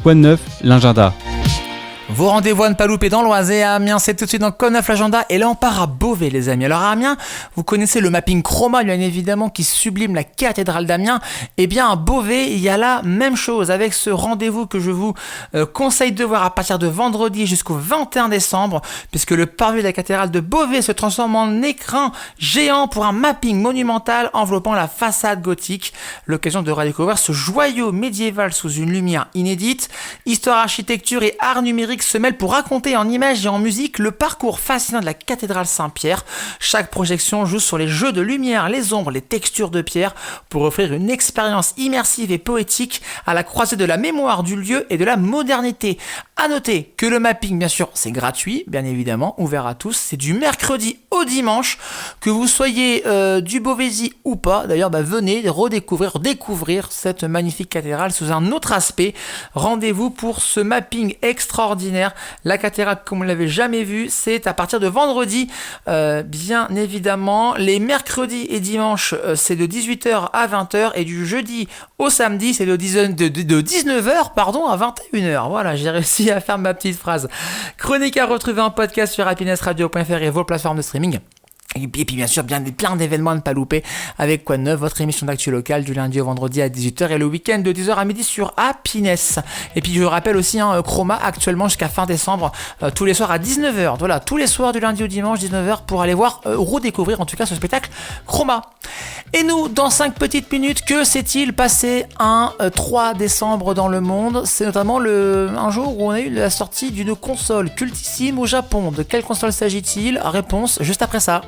Quoi de neuf, l'agenda? Vos rendez-vous à ne pas louper dans l'Oise et à Amiens, c'est tout de suite dans Code 9 l'agenda. Et là, on part à Beauvais, les amis. Alors, à Amiens, vous connaissez le mapping Chroma, bien évidemment, qui sublime la cathédrale d'Amiens. Eh bien, à Beauvais, il y a la même chose avec ce rendez-vous que je vous conseille de voir à partir de vendredi jusqu'au 21 décembre, puisque le parvis de la cathédrale de Beauvais se transforme en écran géant pour un mapping monumental enveloppant la façade gothique. L'occasion de redécouvrir ce joyau médiéval sous une lumière inédite. Histoire, architecture et art numérique se mêlent pour raconter en images et en musique le parcours fascinant de la cathédrale Saint-Pierre. Chaque projection joue sur les jeux de lumière, les ombres, les textures de pierre pour offrir une expérience immersive et poétique à la croisée de la mémoire du lieu et de la modernité. À noter que le mapping, bien sûr, c'est gratuit, bien évidemment, ouvert à tous. C'est du mercredi au dimanche. Que vous soyez du Beauvaisis ou pas, d'ailleurs, venez découvrir cette magnifique cathédrale sous un autre aspect. Rendez-vous pour ce mapping extraordinaire. La cathédrale, comme vous ne l'avez jamais vue, c'est à partir de vendredi, bien évidemment. Les mercredis et dimanches, c'est de 18h à 20h. Et du jeudi au samedi, c'est de 19h à 21h. Voilà, j'ai réussi à faire ma petite phrase. Chronique à retrouver en podcast sur happinessradio.fr et vos plateformes de streaming. Et puis bien sûr, plein d'événements à ne pas louper avec Quoi de neuf, votre émission d'actu locale du lundi au vendredi à 18h et le week-end de 10h à midi sur Happiness. Et puis je rappelle aussi Chroma actuellement jusqu'à fin décembre, tous les soirs à 19h. Voilà, tous les soirs du lundi au dimanche 19h pour aller voir, redécouvrir en tout cas ce spectacle Chroma. Et nous, dans 5 petites minutes, que s'est-il passé un 3 décembre dans le monde? C'est notamment un jour où on a eu la sortie d'une console cultissime au Japon. De quelle console s'agit-il? Réponse juste après ça.